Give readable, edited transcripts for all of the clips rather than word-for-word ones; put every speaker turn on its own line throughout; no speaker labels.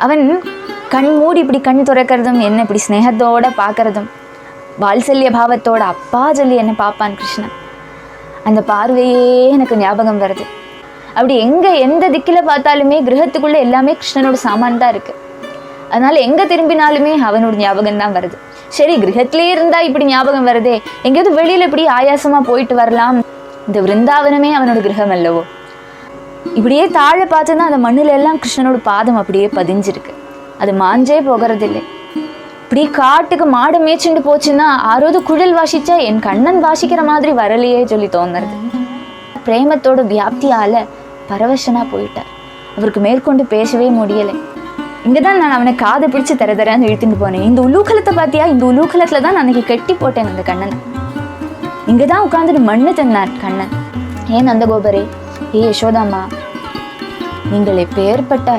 அவன் கண் மூடி இப்படி கண் துறக்கிறதும் என்ன இப்படி ஸ்னேகத்தோடு பார்க்கறதும் வாத்சல்ய பாவத்தோட அப்பா சொல்லி என்ன பார்ப்பான் கிருஷ்ணன். அந்த பார்வையே எனக்கு ஞாபகம் வருது. அப்படி எந்த திக்கில் பார்த்தாலுமே கிரகத்துக்குள்ளே எல்லாமே கிருஷ்ணனோட சாமான் தான் இருக்குது. அதனால் எங்கே திரும்பினாலுமே அவனோட ஞாபகம் தான் வருது. சரி, கிரகத்திலே இருந்தால் இப்படி ஞாபகம் வருதே, எங்கேயாவது வெளியில் இப்படி ஆயாசமாக போயிட்டு வரலாம். இந்த விருந்தாவனமே அவனோட கிரகம் அல்லவோ. இப்படியே தாழ பார்த்து தான் அந்த மண்ணில் எல்லாம் கிருஷ்ணனோட பாதம் அப்படியே பதிஞ்சிருக்கு. அது மாஞ்சே போகிறதில்லை. இப்படி காட்டுக்கு மாடு மேய்ச்சிட்டு போச்சுன்னா ஆரோது குழல் வாசிச்சா என் கண்ணன் வாசிக்கிற மாதிரி வரலையே சொல்லி தோணுறது. பிரேமத்தோட வியாப்தியால் பரவசனாக போயிட்டார். அவருக்கு மேற்கொண்டு பேசவே முடியலை. இங்கே தான் நான் அவனை காதை பிடிச்சி தரன்னு இழுத்துட்டு போனேன். இந்த உலூகலத்தை பார்த்தியா, இந்த உலூகலத்தில் தான் நான் அன்றைக்கி கட்டி போட்டேன் அந்த கண்ணன். இங்கே தான் உட்காந்துட்டு மண்ணு தந்தார் கண்ணன். ஏன் நந்தகோபரே, யசோதாம்மா, நீங்கள் எப்பேற்பட்ட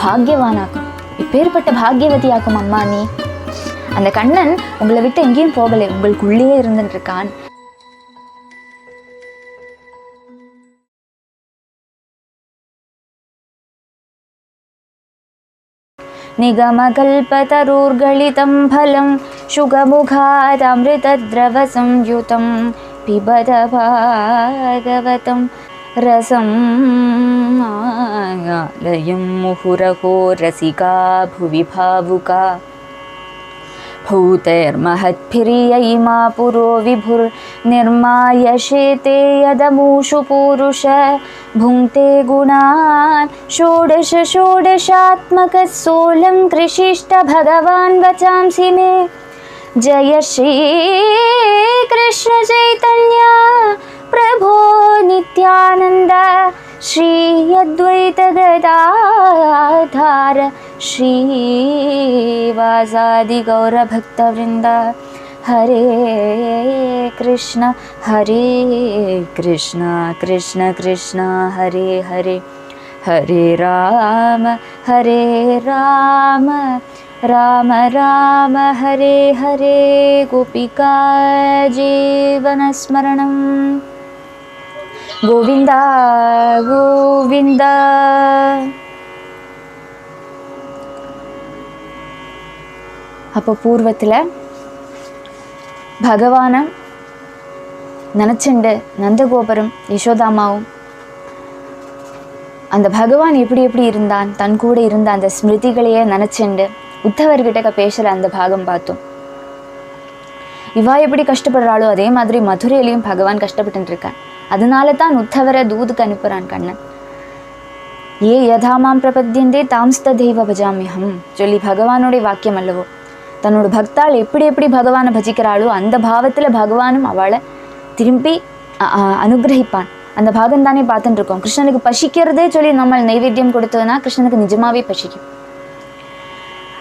பாக்யவானாக்கும், எப்பேற்பட்ட பாக்யவதியாக்கும் அம்மா நீ. அந்த கண்ணன் உங்களை விட்டு எங்கேயும் போகலை, உங்களுக்குள்ளேயே இருந்துட்டு இருக்கான். निगमकल्पतरुर्गलितं फलं शुगमुखादमृतद्रवसंयुतं पिबत भागवतं रसं लयं मुहुरहो रसिका भुवि भावुका भूतैर्महत्भिर्ययिमा पुरो विभुर्निर्मायशेते यदमूषु पूरुष भुङ्क्ते गुणान् षोडश षोडशात्मकः सोलं कृषिष्ट भगवान् वचांसि मे। जय श्री कृष्ण चैतन्य प्रभो नित्यानन्द श्री अद्वैत गदाधर श्रीवासादि गौरभक्तवृन्द। हरे कृष्ण कृष्ण कृष्ण हरे हरे, हरे राम राम राम हरे हरे। गोपिका जीवनस्मरणं गोविन्द गोविन्द। அப்போ பூர்வத்தில் பகவானை நினச்சிண்டு நந்தகோபரும் யசோதாமாவும் அந்த பகவான் எப்படி எப்படி இருந்தான், தன் கூட இருந்த அந்த ஸ்மிருதிகளையே நினச்சிண்டு உத்தவர்கிட்ட பேசுகிற அந்த பாகம் பார்த்தோம். இவா எப்படி கஷ்டப்படுறாளோ அதே மாதிரி மதுரையிலையும் பகவான் கஷ்டப்பட்டு இருக்கான். அதனால தான் உத்தவரை தூதுக்கு அனுப்புகிறான் கண்ணன். ஏ யதாமாம் பிரபத்தியந்தே தாம்ஸ்த தெய்வ பஜாமியம் சொல்லி பகவானுடைய வாக்கியம் அல்லவோ. தன்னோட பக்தாள் எப்படி எப்படி பகவானை பஜிக்கிறாளோ அந்த பாவத்தில் பகவானும் அவளை திரும்பி அனுகிரகிப்பான். அந்த பாகம் தானே பார்த்துட்டு இருக்கோம். கிருஷ்ணனுக்கு பசிக்கிறதே சொல்லி நம்ம நைவேத்தியம் கொடுத்ததுன்னா கிருஷ்ணனுக்கு நிஜமாவே பசிக்கும்.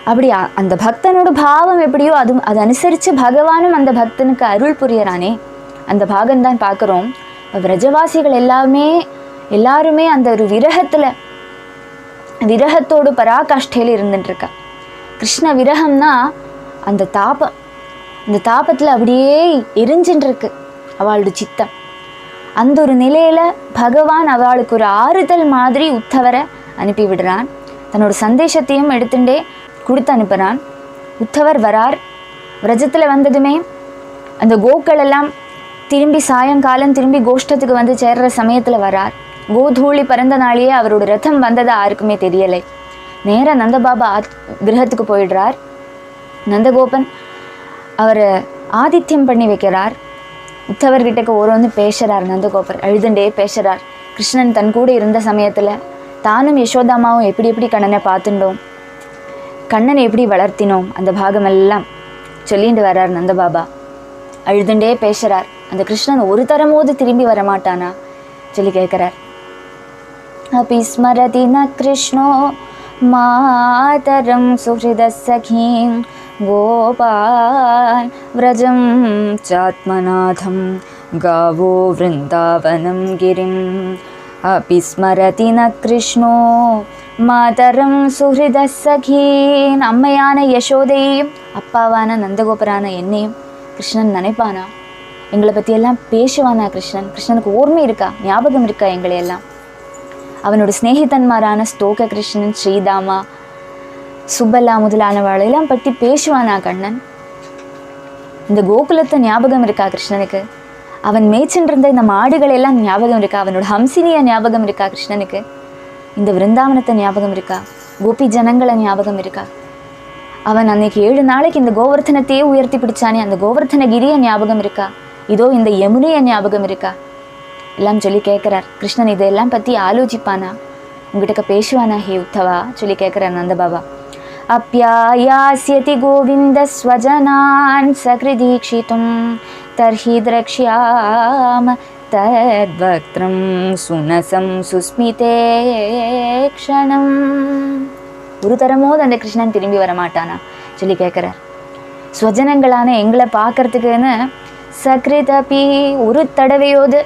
அப்படி அந்த பக்தனோட பாவம் எப்படியோ அது அனுசரித்து பகவானும் அந்த பக்தனுக்கு அருள் புரியறானே, அந்த பாகம்தான் பார்க்குறோம். விரஜவாசிகள் எல்லாருமே அந்த ஒரு விரகத்தோடு பராகாஷ்டையில் இருந்துட்டுருக்கா. கிருஷ்ண விரகம்னா அந்த தாபத்தில் அப்படியே எரிஞ்சுட்டுருக்கு அவளோட சித்தம். அந்த ஒரு நிலையில் பகவான் அவளுக்கு ஒரு ஆறுதல் மாதிரி உத்தவரை அனுப்பி விடுறான். தன்னோட சந்தேஷத்தையும் எடுத்துட்டே கொடுத்து அனுப்புகிறான். உத்தவர் வரார். விரஜத்தில் வந்ததுமே அந்த கோக்கள் எல்லாம் திரும்பி சாயங்காலம் திரும்பி கோஷ்டத்துக்கு வந்து சேர்ற சமயத்தில் வரார். கோதூளி பிறந்த நாளையே அவரோட ரதம் வந்தது யாருக்குமே தெரியலை. நேராக நந்தபாபா கிரகத்துக்கு போயிடுறார். நந்தகோபன் அவரை ஆதித்யம் பண்ணி வைக்கிறார். உத்தவர்கிட்டக்கு ஒன்று பேசுகிறார். நந்தகோபர் அழுதுண்டே பேசுகிறார். கிருஷ்ணன் தன் கூட இருந்த சமயத்தில் தானும் யசோதாமாவும் எப்படி எப்படி கண்ணனை பார்த்துட்டோம், கண்ணனை எப்படி வளர்த்தினோம், அந்த பாகமெல்லாம் சொல்லிட்டு வர்றார் நந்தபாபா. அழுதுண்டே பேசுகிறார். அந்த கிருஷ்ணன் ஒரு தரமோது திரும்பி வரமாட்டானா சொல்லி கேட்குறார். அப்பி ஸ்மரதி ந கிருஷ்ணோ மாதரம் சுஹிதசகீம் கோபால் व्रजं चात्मनाथं गावो वृन्दावनं गिरिम् अपि स्मरति न कृष्णो மாதரம் சுஹிதசகீன். அம்மையான யசோதையும் அப்பாவான நந்தகோபரான என்னையும் கிருஷ்ணன் நினைப்பானா? எங்களை பற்றியெல்லாம் பேசுவானா கிருஷ்ணன்? கிருஷ்ணனுக்கு ஓர்மை இருக்கா, ஞாபகம் இருக்கா எங்களையெல்லாம்? அவனோட ஸ்நேகிதன்மாரான ஸ்தோக கிருஷ்ணன், ஸ்ரீதாமா, சுப்பலா முதலானவாளெல்லாம் பற்றி பேசுவானா கண்ணன்? இந்த கோகுலத்தை ஞாபகம் இருக்கா கிருஷ்ணனுக்கு? அவன் மேய்ச்சின்றிருந்த இந்த மாடுகள் எல்லாம் ஞாபகம் இருக்கா? அவனோட ஹம்சினிய ஞாபகம் இருக்கா கிருஷ்ணனுக்கு? இந்த விருந்தாவனத்தை ஞாபகம் இருக்கா? கோபி ஜனங்களை ஞாபகம் இருக்கா? அவன் அன்னைக்கு 7 நாளைக்கு இந்த கோவர்த்தனத்தையே உயர்த்தி பிடிச்சானே, அந்த கோவர்த்தனகிரியை ஞாபகம் இருக்கா? இதோ இந்த யமுனையை ஞாபகம் இருக்கா? எல்லாம் சொல்லி கேட்குறார் கிருஷ்ணன். இதெல்லாம் பற்றி ஆலோசிப்பானா? உங்ககிட்ட பேசுவானா ஹே உத்தவா? சொல்லி கேட்குறார் நந்த பாபா. அப்யாயாஸ்யதி கோவிந்த ஸ்வஜனான் சக்ரிதீக்ஷிதும் தர்ஹி திரக்ஷ்யாம தத்வக்த்ரம் சுனசம் சுஸ்மிதே க்ஷணம். ஒரு தரமோது அந்த கிருஷ்ணன் திரும்பி வரமாட்டானா சொல்லி கேட்குறார். ஸ்வஜனங்களான எங்களை பார்க்கறதுக்குன்னு சக்ரிதபி ஒரு தடவையோது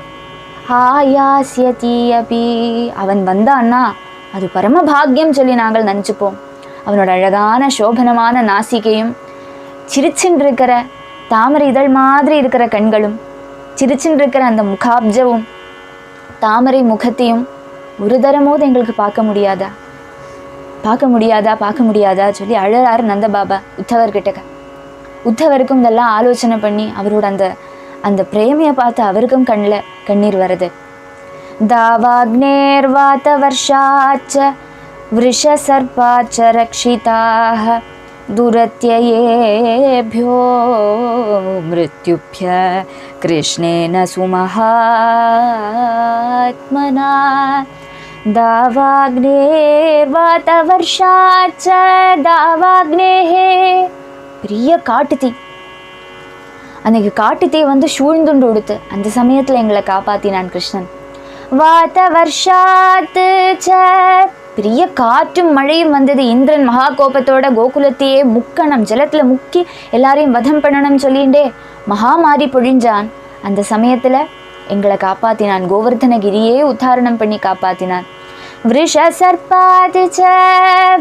ஆயாஸ்யதி அபி அவன் வந்தான்னா அது பரமபாகியம் சொல்லி நாங்கள் நினச்சிப்போம். அவனோட அழகான சோபனமான நாசிகையும், சிரிச்சின்னு இருக்கிற தாமரை இதழ் மாதிரி இருக்கிற கண்களும், சிரிச்சின்னு இருக்கிற அந்த முகாப்ஜவும் தாமரை முகத்தையும் ஒரு தரமோது எங்களுக்கு பார்க்க முடியாதா சொல்லி அழறாரு நந்த பாபா உத்தவர்கிட்ட. உத்தவருக்கும் இதெல்லாம் ஆலோசனை பண்ணி அவரோட அந்த பிரேமையை பார்த்து அவருக்கும் கண்ணீர் வருது. தாவாக்னேர் வாத வர்ஷாச்ச விருஷ சர்பாச்ச ரக்ஷிதாக துரத்யேபியோ மிருத்யுப்ய கிருஷ்ணேன சுமஹாத்மனா. தாவாக்னேர் வாத வர்ஷாச்ச தாவாக்னேஹே பெரிய காட்டுத்தீ. அன்னைக்கு காட்டுத்தீ வந்து சூழ்ந்துண்டு கொடுத்து அந்த சமயத்தில் எங்களை காப்பாத்தினான் கிருஷ்ணன். வாத வர்ஷாத்து ச பெரிய காற்றும் மழையும் வந்தது. இந்திரன் மகா கோபத்தோட கோகுலத்தையே முக்கணும், ஜலத்தில் முக்கி எல்லாரையும் வதம் பண்ணணும் சொல்லிண்டே மகாமாரி பொழிஞ்சான். அந்த சமயத்தில் எங்களை காப்பாத்தினான். கோவர்த்தனகிரியே உத்தாரணம் பண்ணி காப்பாத்தினான். விருஷ சர்பாதி ச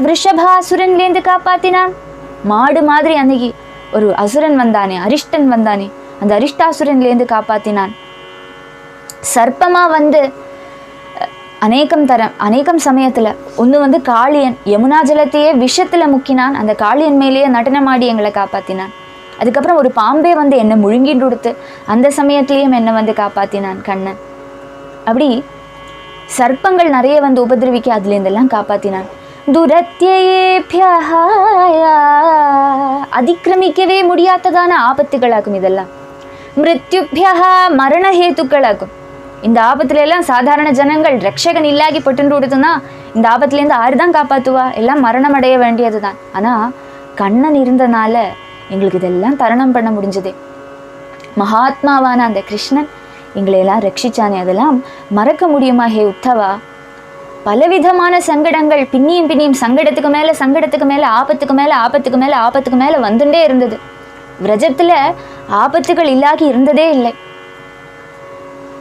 விருஷபாசுரன்லேருந்து காப்பாத்தினான். மாடு மாதிரி அன்னைக்கு ஒரு அசுரன் வந்தானே, அரிஷ்டன் வந்தானே, அந்த அரிஷ்டாசுரன்லேருந்து காப்பாத்தினான். சர்ப்பமா வந்து அநேகம் சமயத்துல ஒன்று வந்து காளியன் யமுனா ஜலத்தையே விஷத்துல முக்கினான். அந்த காளியன் மேலேயே நடனமாடி எங்களை காப்பாத்தினான். அதுக்கப்புறம் ஒரு பாம்பே வந்து என்னை முழுங்கிட்டு கொடுத்து அந்த சமயத்திலையும் என்னை வந்து காப்பாத்தினான் கண்ணன். அப்படி சர்ப்பங்கள் நிறைய வந்து உபதிரவிக்க அதுலேருந்தெல்லாம் காப்பாத்தினான். துரத்யேபியா அதிக்கிரமிக்கவே முடியாததான ஆபத்துகளாகும் இதெல்லாம். மிருத்யுபியா மரணஹேத்துக்களாகும். இந்த ஆபத்துல எல்லாம் சாதாரண ஜனங்கள் ரக்ஷகன் இல்லாகி பட்டு கொடுத்துனா இந்த ஆபத்துலேருந்து ஆறுதான் காப்பாற்றுவா? எல்லாம் மரணம் அடைய வேண்டியது தான். ஆனால் கண்ணன் இருந்தனால எங்களுக்கு இதெல்லாம் தரணம் பண்ண முடிஞ்சதே. மகாத்மாவான அந்த கிருஷ்ணன் எங்களையெல்லாம் ரட்சிச்சானே, அதெல்லாம் மறக்க முடியுமா ஹே உத்தவா? பலவிதமான சங்கடங்கள் பின்னியும் சங்கடத்துக்கு மேலே ஆபத்துக்கு மேலே வந்துட்டே இருந்தது. விரஜத்தில் ஆபத்துகள் இல்லாகி இருந்ததே இல்லை.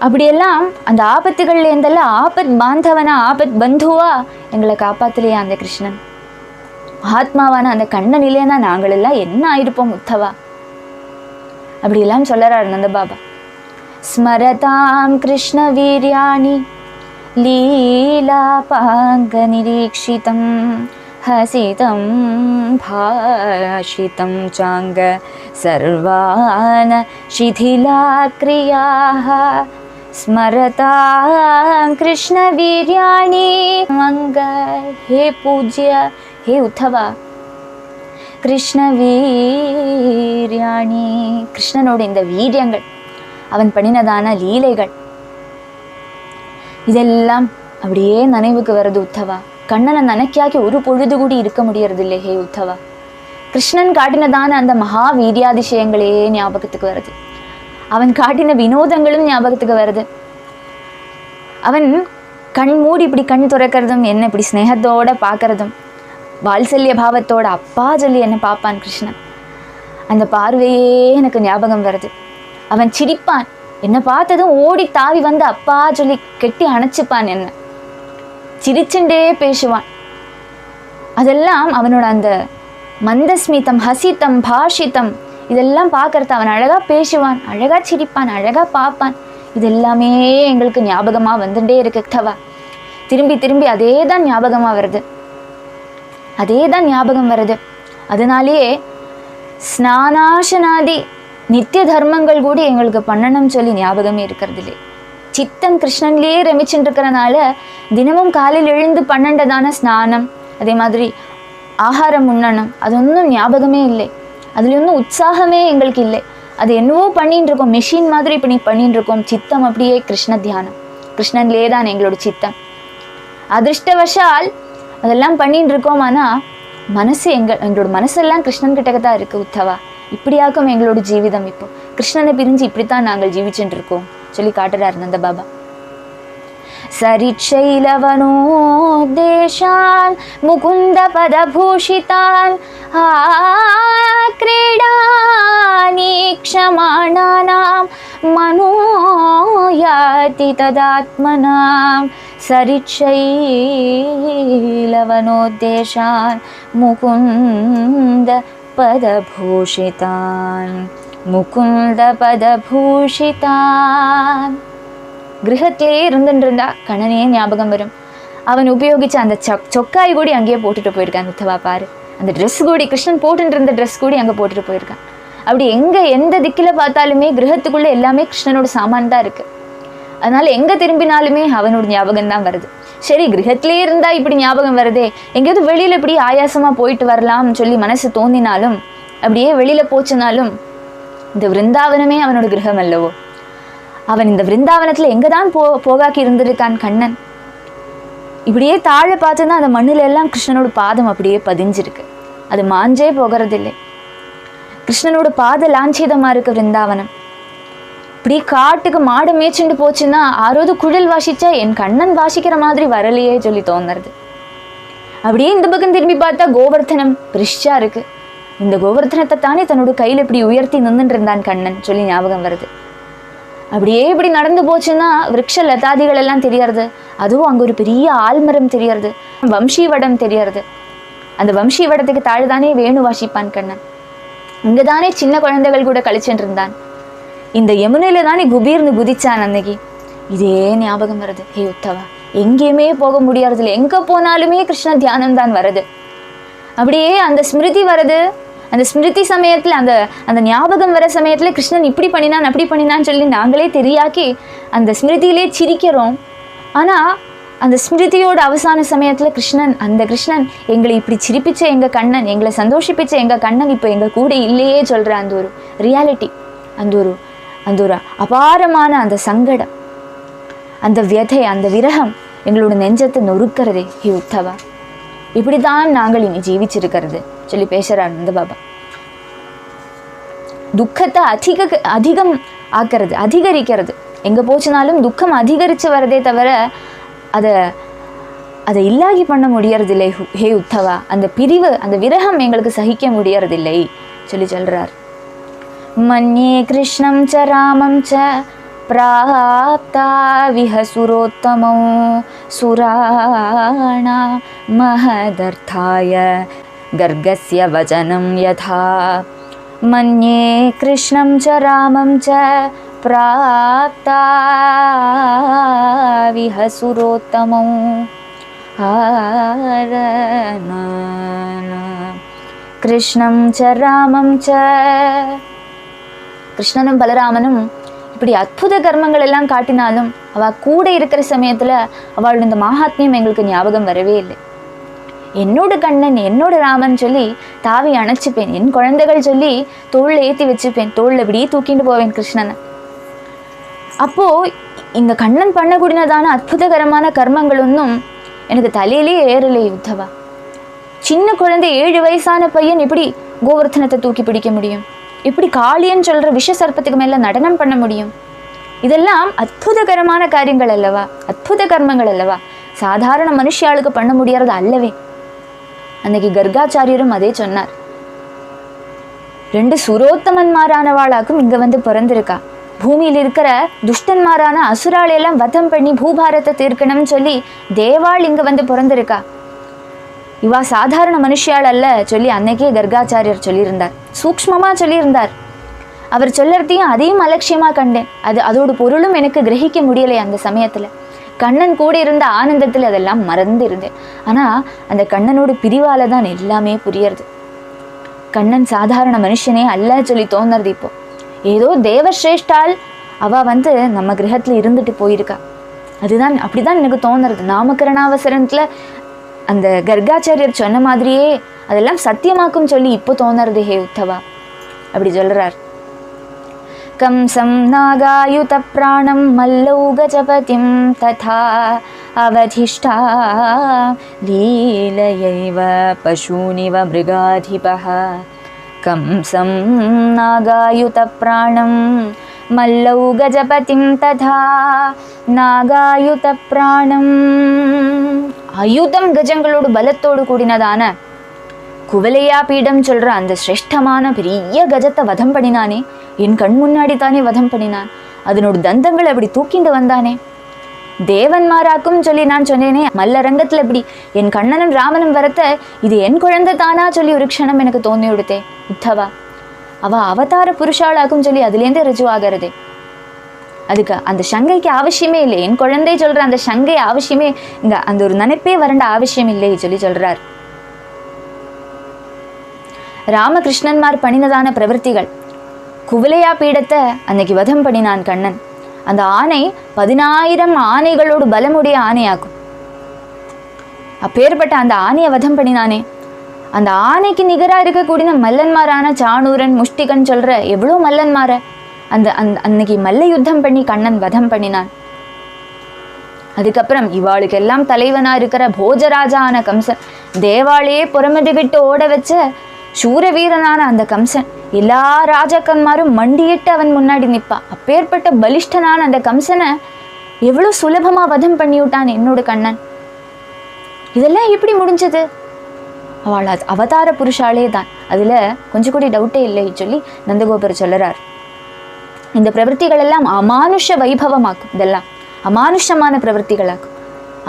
அப்படியெல்லாம் அந்த ஆபத்துகள்லேருந்தெல்லாம் ஆபத் பாந்தவனா ஆபத் பந்துவா எங்களை காப்பாத்தலையா அந்த கிருஷ்ணன்? மகாத்மாவான அந்த கண்ணன் இல்லைன்னா நாங்கள் எல்லாம் என்ன ஆயிருப்போம் உத்தவா? அப்படியெல்லாம் சொல்லறாரு நந்த பாபா. ஸ்மரதாம் கிருஷ்ண வீர்யாணி லீலாபாங்க நிரீக்ஷிதம் ஹசிதம் பாஷிதம் சாங்க சர்வான சிதிலா கிரியாஹ ஸ்மரதாம் கிருஷ்ண வீர்யாணி மங்க. ஹே பூஜ்ய ஹே உத்தவா, கிருஷ்ண வீர்யாணி கிருஷ்ணனோட இந்த வீரியங்கள், அவன் பண்ணினதான லீலைகள் இதெல்லாம் அப்படியே நினைவுக்கு வருது உத்தவா. கண்ணனை நினைக்காக்கி ஒரு பொழுது கூடி இருக்க முடியறது இல்லை ஹே உத்தவா. கிருஷ்ணன் காட்டினதான அந்த மகா வீரியாதிசயங்களே ஞாபகத்துக்கு வருது. அவன் காட்டின வினோதங்களும் ஞாபகத்துக்கு வருது. அவன் கண் மூடி இப்படி கண் துறக்கிறதும், என்ன இப்படி ஸ்னேகத்தோட பார்க்கறதும், வாத்சல்ய பாவத்தோட அப்பா சொல்லி என்ன பார்ப்பான் கிருஷ்ணன். அந்த பார்வையே எனக்கு ஞாபகம் வருது. அவன் சிரிப்பான், என்னை பார்த்ததும் ஓடி தாவி வந்து அப்பா சொல்லி கெட்டி அணைச்சிப்பான். என்ன சிரிச்சுண்டே பேசுவான். அதெல்லாம் அவனோட அந்த மந்தஸ்மிதம் ஹசிதம் பாஷிதம் இதெல்லாம் பார்க்கறது. அவன் அழகா பேசுவான், அழகா சிரிப்பான், அழகா பார்ப்பான். இதெல்லாமே எங்களுக்கு ஞாபகமா வந்துட்டே இருக்கு தவா. திரும்பி அதே தான் ஞாபகமா வருது. அதே தான் ஞாபகம் வருது. அதனாலேயே ஸ்நானாசனாதி நித்திய தர்மங்கள் கூட எங்களுக்கு பண்ணணும்னு சொல்லி ஞாபகமே இருக்கிறது இல்லை. சித்தம் கிருஷ்ணன்லேயே ரமிச்சுட்டு இருக்கிறனால தினமும் காலையில் எழுந்து பன்னெண்டதான ஸ்நானம், அதே மாதிரி ஆகாரம் உண்ணணும், அது ஒன்றும் ஞாபகமே இல்லை. அதில் ஒன்றும் உற்சாகமே எங்களுக்கு இல்லை. அது என்னவோ பண்ணிட்டு இருக்கோம், மிஷின் மாதிரி இப்படி பண்ணிட்டு இருக்கோம். சித்தம் அப்படியே கிருஷ்ண தியானம், கிருஷ்ணன்லேயே தான் எங்களோட சித்தம். அதிர்ஷ்டவசால் அதெல்லாம் பண்ணிட்டு இருக்கோம். ஆனால் மனசு எங்களோட மனசெல்லாம் கிருஷ்ணன் கிட்டக்க தான் இருக்குது. உத்தவா, இப்படியாக்கும் எங்களோட ஜீவிதம். இப்போ கிருஷ்ணனை பிரிஞ்சு இப்படித்தான் நாங்கள் ஜீவிச்சுட்டு இருக்கோம் சொல்லி காட்டுறார் நந்த பாபா. சரிச்சைலவனோதேஷான் முகுந்த பதபூஷிதான் क्रीडानि क्षमाणानां मनोयाति तदात्मनां सरिच्छैलवनोद्देशान् मुकुन्द पदभूषितान् मुकुन्द पदभूषितान्. கிரகத்திலே இருந்துருந்தா கண்ணனே ஞாபகம் வரும். அவன் உபயோகிச்ச அந்த சொக்காய் கூடி அங்கேயே போட்டுட்டு போயிருக்கான். உத்தவா பாரு, அந்த ட்ரெஸ் கூடி கிருஷ்ணன் போட்டுட்டு இருந்த ட்ரெஸ் கூடி அங்கே போட்டுட்டு போயிருக்கான். அப்படி எந்த திக்கில் பார்த்தாலுமே கிரகத்துக்குள்ளே எல்லாமே கிருஷ்ணனோட சாமான் தான் இருக்குது. அதனால எங்கே திரும்பினாலுமே அவனோட ஞாபகம் தான் வருது. சரி, கிரகத்திலே இருந்தால் இப்படி ஞாபகம் வருதே, எங்கேயாவது வெளியில் இப்படி ஆயாசமாக போயிட்டு வரலாம்னு சொல்லி மனசு தோன்றினாலும், அப்படியே வெளியில் போச்சுனாலும் இந்த விருந்தாவனமே அவனோட கிரகம் அல்லவோ. அவன் இந்த விருந்தாவனத்தில் எங்கே தான் போகாக்கி இருந்திருக்கான் கண்ணன். இப்படியே தாழ பார்த்துன்னா அந்த மண்ணில் எல்லாம் கிருஷ்ணனோட பாதம் அப்படியே பதிஞ்சிருக்கு. அது மாஞ்சே போகிறதில்லை. கிருஷ்ணனோட பாத லாஞ்சீதமாக இருக்கு விருந்தாவனம். இப்படி காட்டுக்கு மாடு மேய்ச்சிட்டு போச்சுன்னா ஆரோது குழல் வாசிச்சா என் கண்ணன் வாசிக்கிற மாதிரி வரலையே சொல்லி தோணுறது. அப்படியே இந்த பக்கம் திரும்பி பார்த்தா கோவர்த்தனம் பிரிஷா இருக்கு. இந்த கோவர்த்தனத்தை தானே தன்னோட கையில் இப்படி உயர்த்தி நின்றுட்டு இருந்தான் கண்ணன் சொல்லி ஞாபகம் வருது. அப்படியே இப்படி நடந்து போச்சுன்னா விருட்ச லதாதிகள் எல்லாம் தெரியறது. அதுவும் அங்கே ஒரு பெரிய ஆல்மரம் தெரியறது, வம்சீவடம் தெரியறது. அந்த வம்சீவடத்துக்கு தாழ்தானே வேணு வாசிப்பான் கண்ணன். இங்கே தானே சின்ன குழந்தைகள் கூட கழிச்சுட்டு இருந்தான். இந்த யமுனையில தானே குபீர்னு குதிச்சான் அன்னைக்கு. இதே ஞாபகம் வருது. ஹே உத்தவா, எங்கேயுமே போக முடியறதில்லை. எங்கே போனாலுமே கிருஷ்ண தியானம் தான் வருது. அப்படியே அந்த ஸ்மிருதி வருது. அந்த ஸ்மிருதி சமயத்தில் அந்த ஞாபகம் வர சமயத்தில் கிருஷ்ணன் இப்படி பண்ணினான் அப்படி பண்ணினான்னு சொல்லி நாங்களே தெரியாக்கி அந்த ஸ்மிருதியிலே சிரிக்கிறோம். ஆனால் அந்த ஸ்மிருதியோட அவசான சமயத்தில் அந்த கிருஷ்ணன் எங்களை இப்படி சிரிப்பிச்ச எங்கள் கண்ணன், எங்களை சந்தோஷிப்பிச்ச எங்கள் கண்ணன் இப்போ எங்கள் கூட இல்லையே சொல்கிற அந்த ஒரு ரியாலிட்டி, அந்த ஒரு அபாரமான அந்த சங்கடம், அந்த வியதை, அந்த விரகம் எங்களோட நெஞ்சத்தை நொறுக்கிறதே. ஹே உத்தவா, இப்படி தான் நாங்கள் இனி ஜீவிச்சிருக்கிறது சொல்லி பேசுகிறார் நந்த பாபா. துக்கத்தை அதிகம் ஆக்கிறது, அதிகரிக்கிறது. எங்கே போச்சுனாலும் துக்கம் அதிகரித்து வரதே தவிர அதை இல்லாகி பண்ண முடியறதில்லை. ஹே உத்தவா, அந்த பிரிவு, அந்த விரகம் எங்களுக்கு சகிக்க முடியறதில்லை சொல்லி சொல்கிறார். மன்யே கிருஷ்ணம் ச ராமம் ச प्राप्ता विहसुरोत्तमो सुराणा महदर्थाय गर्गस्य वचनं यथा मन्ये कृष्णं च रामं च प्राप्ता विहसुरोत्तमो कृष्णं च रामं च. கிருஷ்ணனும் பலராமனும் இப்படி அற்புத கர்மங்கள் எல்லாம் காட்டினாலும் அவள் கூட இருக்கிற சமயத்தில் அவளோட இந்த மகாத்மியம் எங்களுக்கு ஞாபகம் வரவே இல்லை. என்னோட கண்ணன், என்னோட ராமன் சொல்லி தாவி அணைச்சிப்பேன். என் குழந்தைகள் சொல்லி தோளில் ஏற்றி வச்சுப்பேன். தோளில் இப்படியே தூக்கிட்டு போவேன் கிருஷ்ணனை. அப்போது இந்த கண்ணன் பண்ணக்கூடியதான அற்புதகரமான கர்மங்கள் ஒன்றும் எனக்கு தலையிலே ஏறலை உத்தவா. சின்ன குழந்தை 7 வயசான பையன் எப்படி கோவர்த்தனத்தை தூக்கி பிடிக்க முடியும்? இப்படி காளியன்னு சொல்கிற விஷ சர்ப்பத்துக்கு மேலே நடனம் பண்ண முடியும்? இதெல்லாம் அற்புதகரமான காரியங்கள் அல்லவா, அற்புத கர்மங்கள் அல்லவா, சாதாரண மனுஷியாளுக்கு பண்ண முடியறது அல்லவே. அன்னைக்கு கர்காச்சாரியரும் அதே சொன்னார். 2 சுரோத்தமன்மாரானவாளாக்கும் இங்கே வந்து பிறந்திருக்கா. பூமியில் இருக்கிற துஷ்டன்மாரான அசுராளையெல்லாம் வதம் பண்ணி பூபாரத்தை தீர்க்கணும்னு சொல்லி தேவாள் இங்கே வந்து பிறந்திருக்கா. இவா சாதாரண மனுஷியாள் அல்ல சொல்லி அன்னைக்கே கர்காச்சாரியர் சொல்லியிருந்தார். சூக்ஷ்மமாக சொல்லியிருந்தார். அவர் சொல்லறதையும் அதையும் அலட்சியமாக கண்டேன். அதோட பொருளும் எனக்கு கிரகிக்க முடியலை அந்த சமயத்தில். கண்ணன் கூட இருந்த ஆனந்தத்தில் அதெல்லாம் மறந்து இருந்தேன். ஆனால் அந்த கண்ணனோட பிரிவால தான் எல்லாமே புரியறது. கண்ணன் சாதாரண மனுஷனே அல்ல சொல்லி தோணுறது. இப்போ ஏதோ தேவஸ்ரேஷ்டால் அவள் நம்ம கிரகத்தில் இருந்துட்டு போயிருக்கா. அதுதான் அப்படிதான் எனக்கு தோணுறது. நாமகரணாவசரத்தில் அந்த கர்காச்சாரியர் சொன்ன மாதிரியே அதெல்லாம் சத்தியமாக்கும் சொல்லி இப்போ தோணுறது. ஹே உத்தவா அப்படி சொல்கிறார். கம்சம் நாகாயுத பிராணம் மல்லௌ கஜபதிம் ததா அவதிஷ்டா லீலயைவ பசூனிவ மிருகாதிபஹ. கம்சம் நாகாயுத பிராணம் மல்லௌ கஜபதிம் ததா நாகாயுத பிராணம். ஆயுதம் கஜங்களோடு பலத்தோடு கூடினதான குவலையா பீடம் சொல்ற அந்த சிரேஷ்டமான பெரிய கஜத்தை வதம் பண்ணினானே, என் கண் முன்னாடி தானே வதம் பண்ணினான். அதனோட தந்தங்கள் அப்படி தூக்கிண்டு வந்தானே. தேவன்மாராக்கும் சொல்லி நான் சொன்னேனே, மல்ல ரங்கத்துல இப்படி என் கண்ணனும் ராமனும் வரத்த இது என் குழந்தை தானா சொல்லி ஒரு க்ஷணம் எனக்கு தோணி விடுத்தே உத்தவா. அவ அவதார புருஷாளாக்கும் சொல்லி அதுலேருந்தே ருஜுவாகிறதே. அதுக்கு அந்த சங்கைக்கு அவசியமே இல்லை. என் குழந்தை சொல்ற அந்த சங்கை அவசியமே இங்க அந்த ஒரு நினைப்பே வரண்ட அவசியம் இல்லை சொல்லி சொல்றார். ராமகிருஷ்ணன்மார் பண்ணினதான பிரவൃத்திகள், குவலையா பீடத்தை அன்னைக்கு வதம் பண்ணினான் கண்ணன். அந்த ஆணை 10,000 ஆணைகளோடு பலமுடைய ஆணையாக்கும். அப்பேற்பட்ட அந்த ஆணையை வதம் பண்ணினானே, அந்த ஆணைக்கு நிகராக இருக்கக்கூடிய மல்லன்மாரான சாணூரன் முஷ்டிகன் சொல்ற எவ்வளோ மல்லன்மார அன்னைக்கு மல்ல யுத்தம் பண்ணி கண்ணன் வதம் பண்ணினான். அதுக்கப்புறம் இவாளுக்கெல்லாம் தலைவனா இருக்கிற போஜராஜான கம்சன், தேவாளையே புறமதி விட்டு ஓட வச்ச சூரவீரனான அந்த கம்சன், எல்லா ராஜாக்கன்மாரும் மண்டியிட்டு அவன் முன்னாடி நிற்பா. அப்பேற்பட்ட பலிஷ்டனான அந்த கம்சனை எவ்வளோ சுலபமா வதம் பண்ணிவிட்டான் என்னோட கண்ணன். இதெல்லாம் எப்படி முடிஞ்சது? அவள் அவதார புருஷாலே தான், அதுல கொஞ்சம் கூட டவுட்டே இல்லை சொல்லி நந்தகோபர் சொல்லுறார். இந்த பிரவൃத்திகள் எல்லாம் அமானுஷ வைபவமாக்கும். இதெல்லாம் அமானுஷமான பிரவൃத்திகளாக்கும்.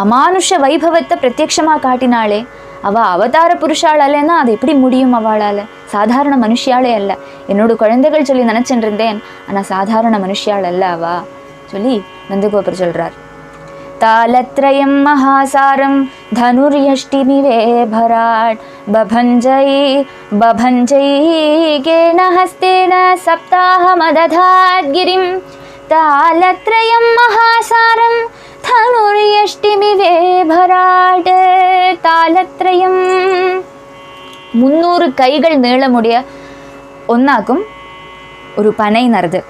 அமானுஷ வைபவத்தை பிரத்யட்சமா காட்டினாலே அவ அவதார புருஷாளாலேன்னா அது எப்படி முடியும்? அவளால சாதாரண மனுஷியாலே அல்ல. என்னோட குழந்தைகள் சொல்லி நினைச்சுட்டு இருந்தேன், ஆனா சாதாரண மனுஷியாள் அல்ல அவா சொல்லி நந்தகோபர் சொல்றார். தாலத்ரயம் மகாசாரம் தனுர்யஷ்டிமிவே பராட் பபஞ்சை கேன ஹஸ்தேன சப்தாஹமததாத் கிரிம். தாலத்ரயம் மகாசாரம் தனுர்யஷ்டிமிவே பராட். தாலத்ரயம் 300 கைகள் நீளமுடைய ஒன்னாக்கும் ஒரு பனை நறுது.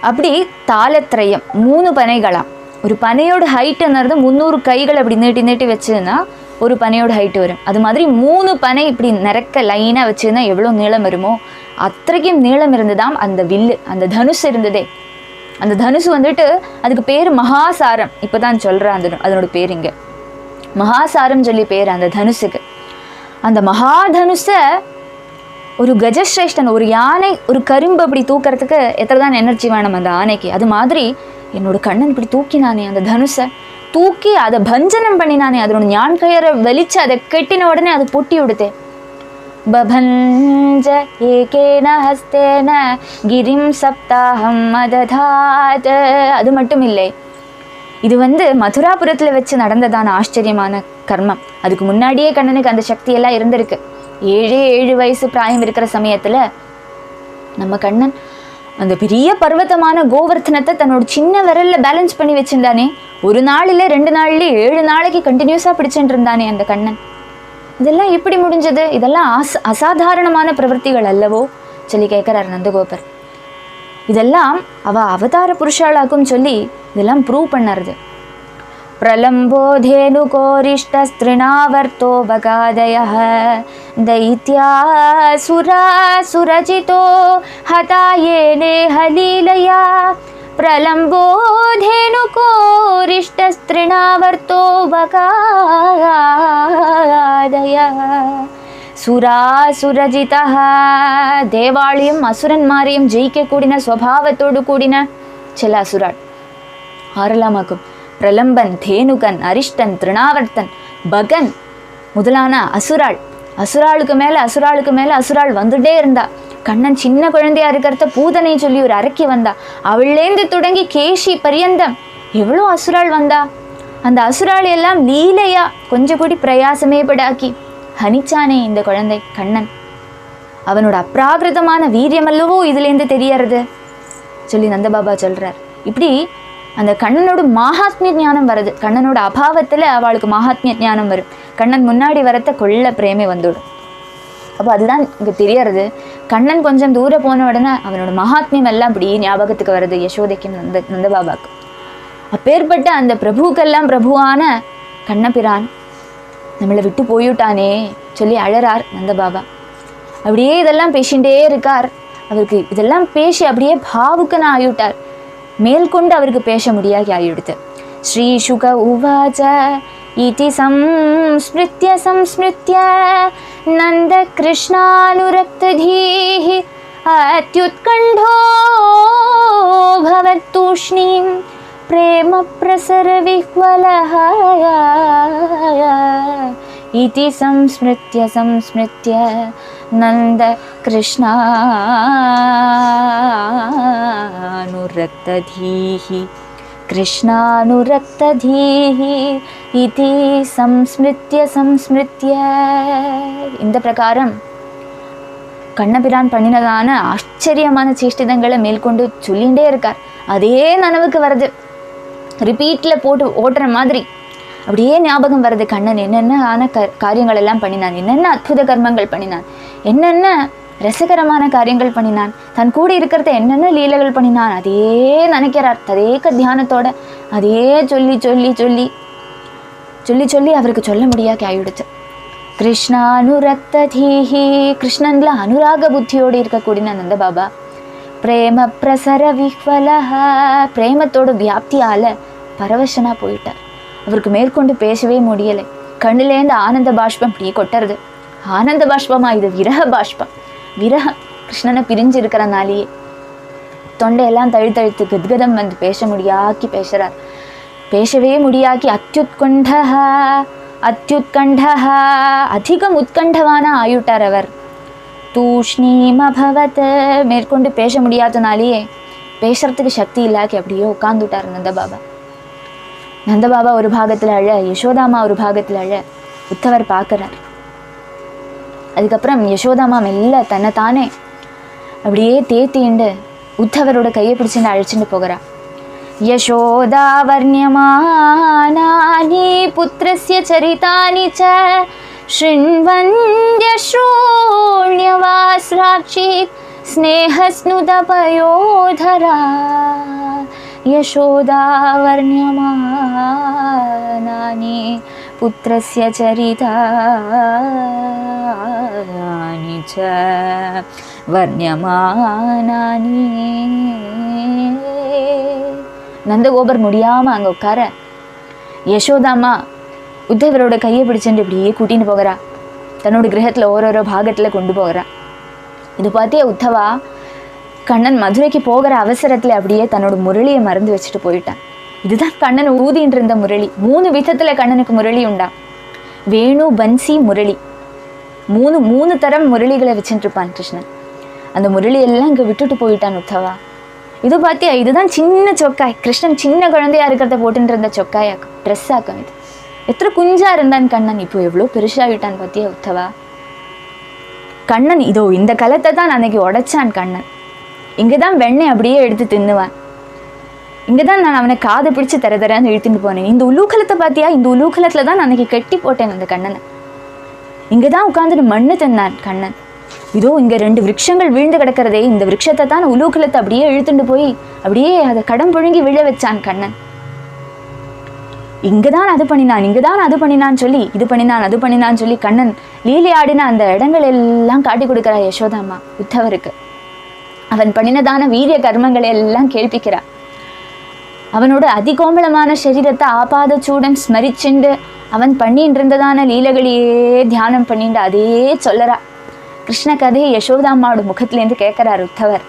அப்படி தாளத்திரயம் 3 பனைகளாம். ஒரு பனையோட ஹைட் என்னது 300 கைகள் அப்படி நீட்டி நீட்டி வச்சுன்னா ஒரு பனையோட ஹைட் வரும். அது மாதிரி 3 பனை இப்படி நிறக்க லைனாக வச்சுன்னா எவ்வளோ நீளம் வருமோ அத்தனைக்கும் நீளம் இருந்ததாம் அந்த வில்லு, அந்த தனுசு இருந்ததே. அந்த தனுசு அதுக்கு பேர் மகாசாரம். இப்போ தான் சொல்கிறேன் அதனோட பேர் இங்கே மகாசாரம் சொல்லி பேர் அந்த தனுசுக்கு. அந்த மகாதனுசை ஒரு கஜஸ்ரேஷ்டன், ஒரு யானை ஒரு கரும்பு அப்படி தூக்கிறதுக்கு எத்தனை தான் எனர்ஜி வேணும் அந்த ஆனைக்கு. அது மாதிரி என்னோட கண்ணன் இப்படி தூக்கினானே, அந்த தனுசை தூக்கி அதை பஞ்சனம் பண்ணினானே, அதனோட ஞான் கயிறை வெளிச்சு அதை கெட்டின உடனே அது பொட்டி விடுத்தே. பபஞ்ச ஏகேன ஹஸ்தேன கிரிம் சப்தாஹம் மததாத். அது மட்டும் இல்லை, இது மதுராபுரத்தில் வச்சு நடந்ததான ஆச்சரியமான கர்மம். அதுக்கு முன்னாடியே கண்ணனுக்கு அந்த சக்தியெல்லாம் இருந்திருக்கு. 7 வயசு பிராயம் இருக்கிற சமயத்தில் நம்ம கண்ணன் அந்த பெரிய பர்வதமான கோவர்த்தனத்தை தன்னோட சின்ன விரல்ல பேலன்ஸ் பண்ணி வச்சிருந்தானே. ஒரு நாளில் 2 நாள்ல 7 நாளைக்கு கண்டினியூஸாக பிடிச்சிட்டு இருந்தானே அந்த கண்ணன். இதெல்லாம் எப்படி முடிஞ்சது? இதெல்லாம் அசாதாரணமான பிரவൃத்திகள் அல்லவோ சொல்லி கேட்குறார் நந்தகோபர். இதெல்லாம் அவ அவதார புருஷாளாக்கும் சொல்லி இதெல்லாம் ப்ரூவ் பண்ணுறது. प्रलम्बोधेनुकोरिष्टस्त्रिणावर्तो बगादयः दैत्यासुरासुरजितो हतायेनेह लीलया. प्रलम्बोधेनुकोरिष्टस्त्रिणावर्तो बगादयः சுராசுரஜிதः. தேவாளியும் அசுரன்மாரையும் ஜெயிக்க கூடின ஸ்வபாவத்தோடு கூடின சில அசுராள். ஆறலாமாக்கும் பிரலம்பன், தேனுகன், அரிஷ்டன், திருணாவர்த்தன், பகன் முதலான அசுராள். அசுராளுக்கு மேலே அசுராள் வந்துட்டே இருந்தா. கண்ணன் சின்ன குழந்தையா இருக்கிறத பூதனை சொல்லி ஒரு அரக்கி வந்தா. அவள்லேந்து தொடங்கி கேஷி பரியந்தம் எவ்வளோ அசுராள் வந்தா, அந்த அசுராள் எல்லாம் லீலையா கொஞ்சம் கூடி பிரயாசமே படாக்கி ஹனிச்சானே இந்த குழந்தை கண்ணன். அவனோட அப்ராகிருதமான வீரியமல்லவோ இதுலேருந்து தெரியறது சொல்லி நந்தபாபா சொல்கிறார். இப்படி அந்த கண்ணனோட மகாத்மிய ஞானம் வருது. கண்ணனோட அபாவத்தில் அவளுக்கு மகாத்மிய ஞானம் வரும். கண்ணன் முன்னாடி வரத்த கொள்ள பிரேமை வந்துவிடும். அப்போ அதுதான் இங்கே தெரியறது. கண்ணன் கொஞ்சம் தூரம் போன உடனே அவனோட மகாத்மியம் எல்லாம் அப்படி ஞாபகத்துக்கு வருது யசோதைக்கும் நந்தபாபாவுக்கு. அப்பேற்பட்ட அந்த பிரபுக்கெல்லாம் பிரபுவான கண்ணபிரான் நம்மளை விட்டு போயிட்டானே சொல்லி அழறார் நந்தபாபா. அப்படியே இதெல்லாம் பேசிகிட்டே இருக்கார். அவருக்கு இதெல்லாம் பேசி அப்படியே பாவுக்குன்னு ஆகிவிட்டார். மேல்கொண்டு அவருக்கு பேச முடியாகி ஆகிவிடுது. ஸ்ரீ சுக உவாச்ச இதி சம்ஸ்மிருத்ய சம்ஸ்மிருத்ய நந்த கிருஷ்ணானுரக்ததீஹி அத்யுத்கண்டோ பவத்தூஷ்ணீம் பிரேம பிரசர விஹ்வலஹ இதி சம்ஸ்மிருத்ய சம்ஸ்மிருத்ய நந்த கிருஷ்ணானுரக்ததீஹி கிருஷ்ணானுரக்ததீஹி இதி சம்ஸ்மிருத்ய சம்ஸ்மிருத்ய. இந்த பிரகாரம் கண்ணபிரான் பண்ணினதான ஆச்சரியமான சேஷ்டிதங்களை மேற்கொண்டு சொல்லிகிட்டே இருக்கார். அதே நனவுக்கு வருது, ரிப்பீட்டில் போட்டு ஓட்டுற மாதிரி அப்படியே ஞாபகம் வருது. கண்ணன் என்னென்ன காரியங்கள் எல்லாம் பண்ணினான், என்னென்ன அற்புத கர்மங்கள் பண்ணினான், என்னென்ன ரசகரமான காரியங்கள் பண்ணினான், தன் கூட இருக்கிறத என்னென்ன லீலைகள் பண்ணினான், அதே நினைக்கிறார். அதேக்க தியானத்தோட அதே சொல்லி சொல்லி சொல்லி சொல்லி சொல்லி அவருக்கு சொல்ல முடியாக்கி ஆயிடுச்சு. கிருஷ்ணானுரக்ததீஹி, கிருஷ்ணன்ல அனுராக புத்தியோடு இருக்கக்கூடிய நந்தபாபா பிரேம பிரசர விஹ்வலஹ, பிரேமத்தோட வியாப்தியால் பரவசனா போயிட்டார். அவருக்கு மேற்கொண்டு பேசவே முடியலை. கண்ணிலேருந்து ஆனந்த பாஷ்பம் அப்படியே கொட்டுறது. ஆனந்த பாஷ்பமா இது விரக பாஷ்பம். விரகம் கிருஷ்ணனை பிரிஞ்சு இருக்கிறனாலேயே தொண்டையெல்லாம் தழுத்தழுத்து கத்கதம் வந்து பேச முடியாக்கி பேசுகிறார். பேசவே முடியாக்கி அத்யுத்கண்டா அதிகம் உத்கண்டவான ஆயுட்டார் அவர். தூஷ்ணீமபவத், மேற்கொண்டு பேச முடியாதனாலேயே பேசுறதுக்கு சக்தி இல்லாக்கி அப்படியே உட்காந்துட்டார் நந்தபாபா. நந்தபாபா ஒரு பாகத்தில் அழ, யசோதாமா ஒரு பாகத்தில் அழ உத்தவர் பார்க்குறார். அதுக்கப்புறம் யசோதாமா மெல்ல தன்னைத்தானே அப்படியே தேத்திண்டு உத்தவரோட கையை பிடிச்சிட்டு அழைச்சிட்டு போகிறா. யசோதா வர்ணியமானானி புத்ரஸ்ய சரிதானி ச ஷிண்வந்த்ய ஸ்ரூண்யவாஸ்ராட்சி ஸ்நேஹஸ்னுதபயோதரா. யசோதா வர்ணியமானானி புத்ரஸ்ய சரிதானி ச வர்ணியமானானி. நந்தகோபர் முடியாமல் அங்கே உட்கார யசோதாமா உத்தவரோட கையை பிடிச்சிட்டு இப்படியே கூட்டின்னு போகிறா. தன்னோட கிரகத்தில் ஓரோரோ பாகத்தில் கொண்டு போகிறா. இது பார்த்தியா உத்தவா கண்ணன் மதுரைக்கு போகிற அவசரத்தில் அப்படியே தன்னோட முரளியை மறந்து வச்சுட்டு போயிட்டான். இதுதான் கண்ணன் ஊதின்னு இருந்த முரளி. 3 விதத்தில் கண்ணனுக்கு முரளி உண்டா. வேணு, பன்சி, முரளி. மூணு தரம் முரளிகளை வச்சுட்டு இருப்பான் கிருஷ்ணன். அந்த முரளியெல்லாம் இங்கே விட்டுட்டு போயிட்டான் உத்தவா. இது பார்த்தியா, இதுதான் சின்ன சொக்காய். கிருஷ்ணன் சின்ன குழந்தையா இருக்கிறத போட்டுட்டு இருந்த சொக்காயாக்கும், ட்ரெஸ் ஆக்கும். இது எத்தனை குஞ்சா இருந்தான் கண்ணன், இப்போ எவ்வளோ பெருசாகிட்டான் பார்த்தியா உத்தவா. கண்ணன் இதோ இந்த களத்தை தான் அன்னைக்கு உடைச்சான் கண்ணன். இங்கே தான் வெண்ணெய் அப்படியே எடுத்து தின்னுவான். இங்கே தான் நான் அவனை காதை பிடிச்சி தரன்னு இழுத்துட்டு போனேன். இந்த உலூக்கலத்தை பார்த்தியா, இந்த உலூக்கலத்தில் தான் நான் அன்னைக்கு கட்டி போட்டேன் அந்த கண்ணனை. இங்கே தான் உட்காந்துட்டு மண்ணு தின்னான் கண்ணன். இதோ இங்கே 2 விருட்சங்கள் வீழ்ந்து கிடக்கிறதே, இந்த விருட்சத்தை தான் உலூக்கலத்தை அப்படியே இழுத்துட்டு போய் அப்படியே அதை கடம் புழுங்கி விழ வச்சான் கண்ணன். இங்கே தான் அது பண்ணினான், இங்கே தான் அது பண்ணினான்னு சொல்லி, இது பண்ணினான் அது பண்ணினான்னு சொல்லி கண்ணன் லீலை ஆடின அந்த இடங்கள் எல்லாம் காட்டி கொடுக்குறா யசோதாமா உத்தவருக்கு. அவன் பண்ணினதான வீரிய கர்மங்களை எல்லாம் கேள்விக்கிறா. அவனோட அதிகோமளமான சரீரத்தை ஆபாத சூடன் ஸ்மரிச்சுண்டு அவன் பண்ணிட்டு இருந்ததான லீலைகளையே தியானம் பண்ணிட்டு அதே சொல்லறா. கிருஷ்ண கதையை யசோதாமாவோட முகத்திலேருந்து கேட்குறார் உத்தவர்.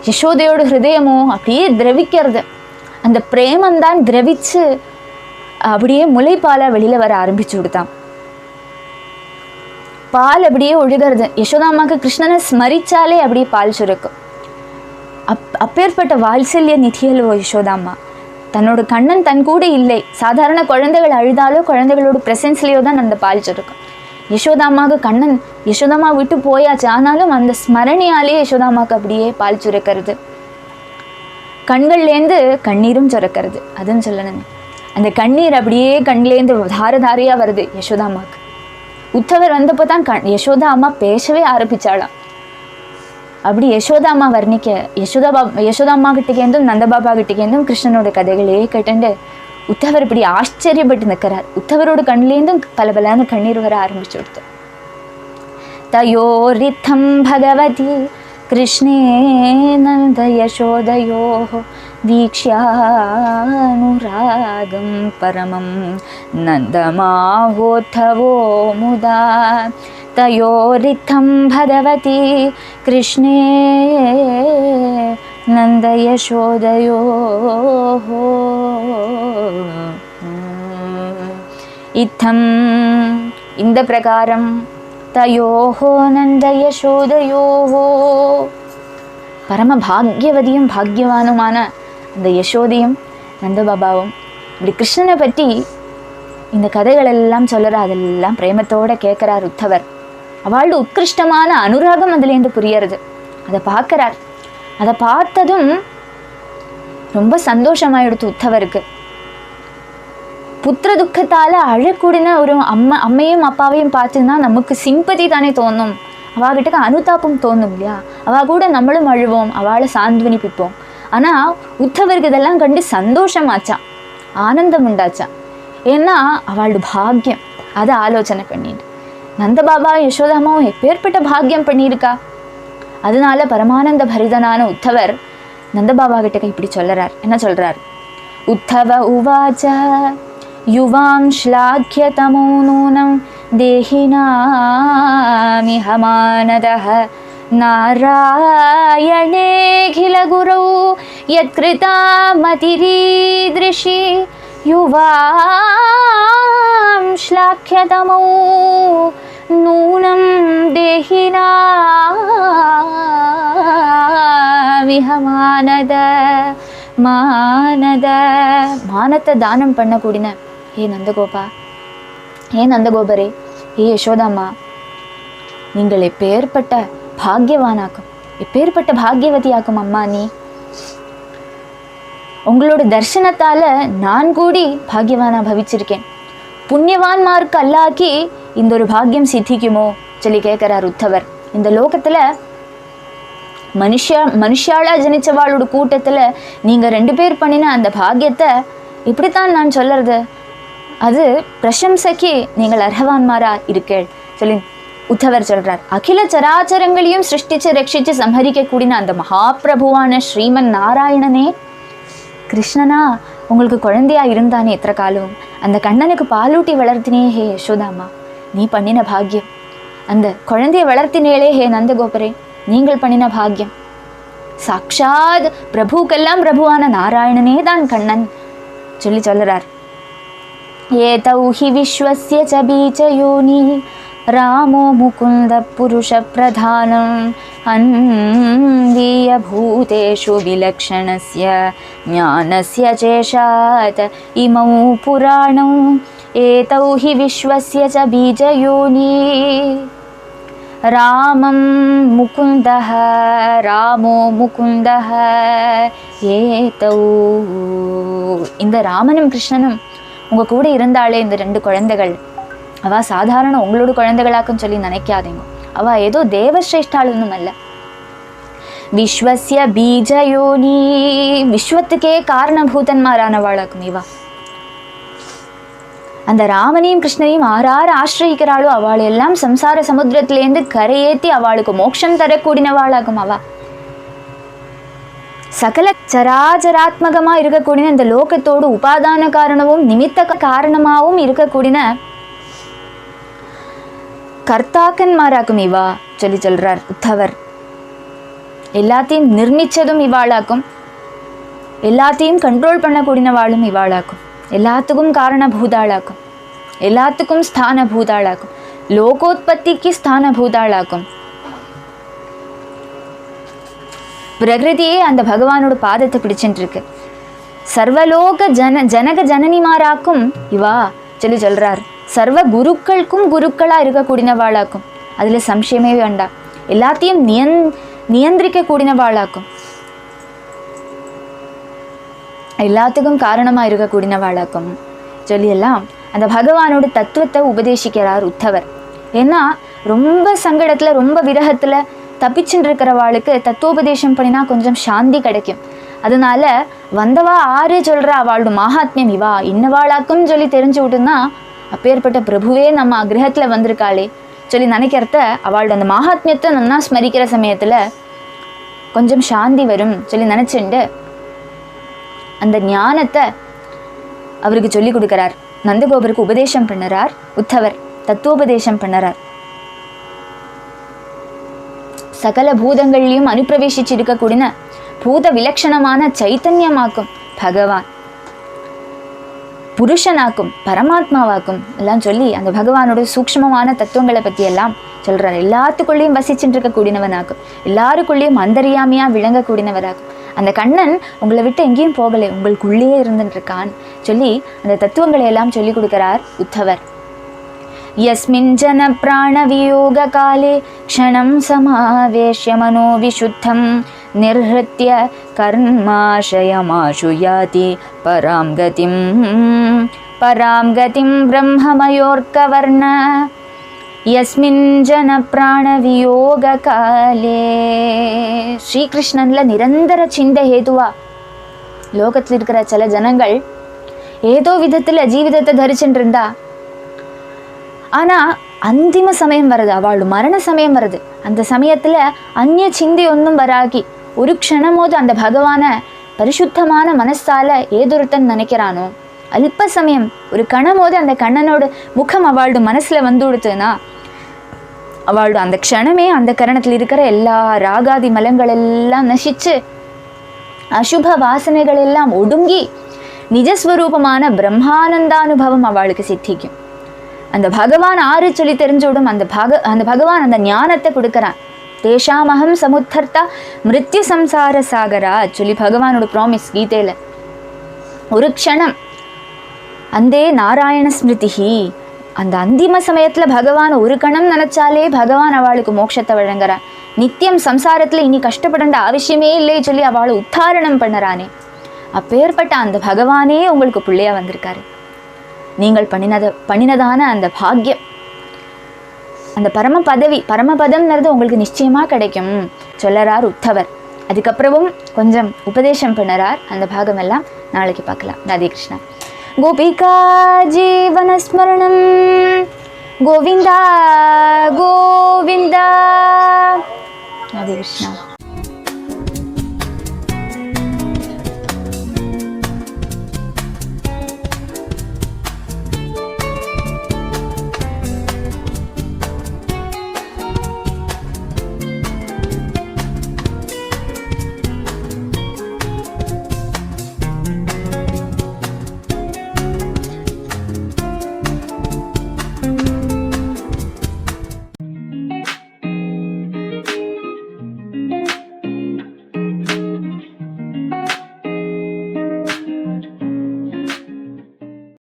யசோதையோட ஹிருதயமோ அப்படியே திரவிக்கிறது. அந்த பிரேமந்தான் திரவிச்சு அப்படியே முளைப்பாலை வெளியில் வர ஆரம்பிச்சு விடுத்தான். பால் அப்படியே ஒழுகிறது. யசோதாமாவுக்கு கிருஷ்ணனை ஸ்மரிச்சாலே அப்படியே பால் சுரக்கும். அப்பேற்பட்ட வாத்சல்ய நிதியல்வோ யசோதாமா. தன்னோட கண்ணன் தன் கூட இல்லை. சாதாரண குழந்தைகள் அழுதாலோ குழந்தைகளோட ப்ரெசன்ஸ்லேயோ தான் அந்த பால் சுரக்கும். யசோதாமாவுக்கு கண்ணன் யசோதாமா விட்டு போயாச்சு, ஆனாலும் அந்த ஸ்மரணியாலே யசோதாமாவுக்கு அப்படியே பால் சுரக்கிறது, கண்கள்லேருந்து கண்ணீரும் சுரக்கிறது. அதுன்னு சொல்லணுமே, அந்த கண்ணீர் அப்படியே கண்லேருந்து தாரதாரியாக வருது யசோதாமாவுக்கு. உத்தவர் வந்தப்போ தான் யசோதா அம்மா பேசவே ஆரம்பித்தாளாம். அப்படி யசோதா அம்மா வர்ணிக்க யசோதா அம்மா கிட்டேருந்தும் நந்தபாபா கிட்டேருந்தும் கிருஷ்ணனோட கதைகளே கேட்டுண்டு உத்தவர் இப்படி ஆச்சரியப்பட்டு நிற்கிறார். உத்தவரோட கண்லேருந்தும் பல கண்ணீர் வர ஆரம்பிச்சு கொடுத்து. தயோரித்தம் பகவதி கிருஷ்ணே நந்த யசோதயோ வீக்ஷ்யானுராகம் பரமம் நந்தமாஹோத்தவோ முதா. தயோரித்தம் பகவதி கிருஷ்ணே நந்த யசோதயோ. இத்தம் இந்த பிரகாரம், தயோஹோ நந்த யசோதயோஹோ பரம பாக்யவதியும் பாக்யவானுமான அந்த யசோதையும் நந்தபாபாவும் இப்படி கிருஷ்ணனை பற்றி இந்த கதைகளெல்லாம் சொல்கிறார். அதெல்லாம் பிரேமத்தோடு கேட்குறார் உத்தவர். அவளோட உத்கிருஷ்டமான அனுராகம் அதுலேருந்து புரியறது. அதை பார்க்குறார். அதை பார்த்ததும் ரொம்ப சந்தோஷமாயிடுத்து உத்தவருக்கு. புத்திர துக்கத்தால் அழக்கூடின ஒரு அம்மையும் அப்பாவையும் பார்த்துன்னா நமக்கு சிம்பதி தானே தோணும், அவகிட்ட அனுதாபம் தோணும் இல்லையா? அவள் கூட நம்மளும் அழுவோம், அவளை சாந்த்வனிப்பிப்போம். ஆனால் உத்தவருக்கு இதெல்லாம் கண்டு சந்தோஷமாச்சான், ஆனந்தம் உண்டாச்சான். ஏன்னா அவளோட பாக்கியம் அதை ஆலோசனை பண்ணிட்டு நந்தபாபா யசோதாமாவும் எப்பேற்பட்ட பாக்கியம் பண்ணியிருக்கா. அதனால பரமானந்த பரிதனான உத்தவர் நந்தபாபா கிட்ட இப்படி சொல்கிறார். என்ன சொல்கிறார்? உத்தவ உவாச்ச யுவாம் ஸ்லாக்ய தமோ நூனம் தேஹினாமிஹ மானதஹ நாராயணேகில குரௌ யத்கிருதா மதிரீத்ருஷி யுவாம் ஸ்லாக்யதமோ நூனம் தேஹினாமிஹ மானத்தை தானம் பண்ணக்கூடின ஹே நந்தகோபா, ஹே நந்தகோபரே, ஹே யசோதாம்மா, நீங்கள் எப்பேற்பட்ட பாக்யவானாக்கும், எப்பேற்பட்ட பாக்யவதியாக்கும் அம்மா. நீ உங்களோட தர்சனத்தால் நான் கூடி பாக்யவானா பவிச்சிருக்கேன். புண்ணியவான்மார்க்கு அல்லாக்கி இந்த ஒரு பாக்கியம் சித்திக்குமோ சொல்லி கேட்குறார் உத்தவர். இந்த லோகத்தில் மனுஷாளா ஜனிச்சவாளோட கூட்டத்தில் நீங்கள் 2 பேர் பண்ணின அந்த பாக்கியத்தை இப்படித்தான் நான் சொல்கிறது, அது பிரசம்சைக்கு நீங்கள் அர்ஹவான்மாரா இருக்கேள் சொல்லி உத்தவர் சொல்கிறார். அகில சராச்சரங்களையும் சிருஷ்டிச்சு ரட்சித்து சம்ஹரிக்கக்கூடிய அந்த மகாபிரபுவான ஸ்ரீமன் நாராயணனே, கிருஷ்ணனா உங்களுக்கு குழந்தையா இருந்தானே எத்தனை காலம், அந்த கண்ணனுக்கு பாலூட்டி வளர்த்தினே ஹே யசோதாம்மா, நீ பண்ணின பாக்கியம். அந்த குழந்தையை வளர்த்தினேளே ஹே நந்தகோபரே, நீங்கள் பண்ணின பாக்கியம். சாக்ஷாத் பிரபுக்கெல்லாம் பிரபுவான நாராயணனே தான் கண்ணன் சொல்லி சொல்லுறார். ஏதௌ ஹி விஸ்வஸ்ய ச பீஜயோனி ராமோ முகுந்த புருஷ பிரதானம் அன்வீய பூதேஷு விலக்ஷணஸ்ய ஞானஸ்ய சேஷாத் இமௌ புராணௌ. ஏதௌ ஹி விஸ்வஸ்ய ச பீஜயோனி ராமம் முகுந்தஹ ராமோ முகுந்தஹ. ஏதௌ இந்த ராமனும் கிருஷ்ணனும் உங்கள் கூட இருந்தாலே இந்த 2 குழந்தைகள், அவள் சாதாரண உங்களோட குழந்தைகளாக்குன்னு சொல்லி நினைக்காதீங்க. அவள் ஏதோ தேவஸ்ரேஷ்டாளுன்னும் அல்ல. விஸ்வஸ்ய பீஜயோனி, விஸ்வத்துக்கே காரணபூதன்மாரானவாளாக்கும் இவா. அந்த ராமனையும் கிருஷ்ணனையும் ஆறாறு ஆசிரியிக்கிறாளோ அவள் எல்லாம் சம்சார சமுத்திரத்திலேருந்து கரையேற்றி அவளுக்கு மோட்சம் தரக்கூடியவாளாகும். அவா சகல சராச்சராத்மகமாக இருக்கக்கூடிய இந்த லோகத்தோடு உபாதான காரணமும் நிமித்த காரணமாகவும் இருக்கக்கூடிய கர்த்தாக்கன்மாராக்கும் இவா சொல்லி சொல்றார் உத்தவர். எல்லாத்தையும் நிர்மிச்சதும் இவாளாக்கும், எல்லாத்தையும் கண்ட்ரோல் பண்ணக்கூடியவாளும் இவாளாக்கும், எல்லாத்துக்கும் காரண பூதாளாக்கும், எல்லாத்துக்கும் ஸ்தான பூதாளாக்கும், லோகோத்பத்திக்கு ஸ்தான பூதாளாக்கும். பிரகிருதியே அந்த பகவானோட பாதத்தை பிடிச்சுட்டு இருக்கு. சர்வலோக ஜனக ஜனனிமாராக்கும் இவா சொல்லி சொல்றார். சர்வ குருக்களுக்கும் குருக்களா இருக்கக்கூடியவாளாக்கும். அதுல சம்சயமே வேண்டாம். எல்லாத்தையும் நியந்திரிக்க கூடினவாளாக்கும். எல்லாத்துக்கும் காரணமா இருக்கக்கூடியவாளாக்கும் சொல்லி எல்லாம் அந்த பகவானோட தத்துவத்தை உபதேசிக்கிறார் உத்தவர். ஏன்னா ரொம்ப சங்கடத்துல ரொம்ப விரகத்துல தப்பிச்சுட்டு இருக்கிறவாளுக்கு தத்துவோபதேசம் பண்ணினா கொஞ்சம் சாந்தி கிடைக்கும். அதனால வந்தவா ஆறு சொல்ற அவளோட மகாத்மியம் இவா இன்னவாளாக்கும் சொல்லி தெரிஞ்சு விட்டுன்னா அப்பேற்பட்ட பிரபுவே நம்ம கிரகத்துல வந்திருக்காளே சொல்லி நினைக்கிறத அவளோட அந்த மகாத்மியத்தை நல்லா ஸ்மரிக்கிற சமயத்துல கொஞ்சம் சாந்தி வரும் சொல்லி நினைச்சுண்டு அந்த ஞானத்தை அவருக்கு சொல்லி கொடுக்கிறார். நந்தகோபருக்கு உபதேசம் பண்ணுறார் உத்தவர், தத்துவோபதேசம் பண்ணுறார். சகல பூதங்கள்லையும் அனுப்பிரவேசிச்சு இருக்கக்கூடிய பூத விலட்சணமான சைத்தன்யமாக்கும் பகவான், புருஷனாக்கும் பரமாத்மாவாக்கும் எல்லாம் சொல்லி அந்த பகவானோட சூக்ஷ்மமான தத்துவங்களை பற்றி எல்லாம் சொல்கிறார். எல்லாத்துக்குள்ளேயும் வசிச்சுட்டு இருக்கக்கூடியவனாக்கும், எல்லாருக்குள்ளேயும் அந்தரியாமையா விளங்கக்கூடியவராகும். அந்த கண்ணன் உங்களை விட்டு எங்கேயும் போகலை, உங்களுக்குள்ளேயே இருந்துட்டு இருக்கான் சொல்லி அந்த தத்துவங்களை எல்லாம் சொல்லி கொடுக்கிறார் உத்தவர். யஸ்மின் ஜன பிராண வியோக காலே க்ஷணம் சமாவேஷ்ய மனோ விசுத்தம் நிர்ஹத்ய கர்மாஷயமாஷு யாதி பராம் கதிம் பிரம்மமயோர்கவர்ண யஸ்மின் ஜன பிராண வியோக காலே. ஸ்ரீகிருஷ்ணன்ல நிரந்தர சிந்தை ஹேதுவா லோகத்தில் இருக்கிற சில ஜனங்கள் ஏதோ விதத்துல ஜீவிதத்தை தரிச்சுட்டு இருந்தா, ஆனா அந்திம சமயம் வருது, அவளோட மரண சமயம் வருது. அந்த சமயத்துல அந்நிய சிந்தை ஒன்றும் வராகி ஒரு க்ஷணமோது அந்த பகவான பரிசுத்தமான மனசால ஏதொருத்தன் நினைக்கிறானோ, அல்ப சமயம் ஒரு கணமோது அந்த கண்ணனோட முகம் அவளோட மனசுல வந்து கொடுத்துன்னா அவளோட அந்த க்ஷணமே அந்த கரணத்தில் இருக்கிற எல்லா ராகாதி மலங்கள் எல்லாம் நசிச்சு அசுப வாசனைகள் எல்லாம் ஒடுங்கி நிஜஸ்வரூபமான பிரம்மானந்தானுபவம் அவளுக்கு சித்திக்கும். அந்த பகவான் ஆறு சொல்லி தெரிஞ்சோடும் அந்த பகவான் அந்த ஞானத்தை கொடுக்குறான். தேஷாமகம் சமுத்தர்த்தா மிருத்யு சம்சார சாகரா சொல்லி பகவானோட ப்ராமிஸ் கீதையில. ஒரு க்ஷணம் அந்தே நாராயண ஸ்மிருதிஹி, அந்த அந்திம சமயத்துல பகவான் ஒரு கணம் நினைச்சாலே பகவான் அவளுக்கு மோட்சத்தை வழங்குறான். நித்தியம் சம்சாரத்துல இனி கஷ்டப்படேண்ட அவசியமே இல்லை சொல்லி அவளை உத்தாரணம் பண்ணுறானே. அப்பேற்பட்ட அந்த பகவானே உங்களுக்கு பிள்ளையா வந்திருக்காரு. நீங்கள் பண்ணினதான அந்த பாக்கியம், அந்த பரமபதம்ங்கிறது உங்களுக்கு நிச்சயமா கிடைக்கும் சொல்லறார் உத்தவர். அதுக்கப்புறமும் கொஞ்சம் உபதேசம் பண்ணுறார். அந்த பாகம் எல்லாம் நாளைக்கு பார்க்கலாம். ராதே கிருஷ்ணா. கோபிகா ஜீவனஸ்மரணம் கோவிந்தா கோவிந்தா. ராதே கிருஷ்ணா.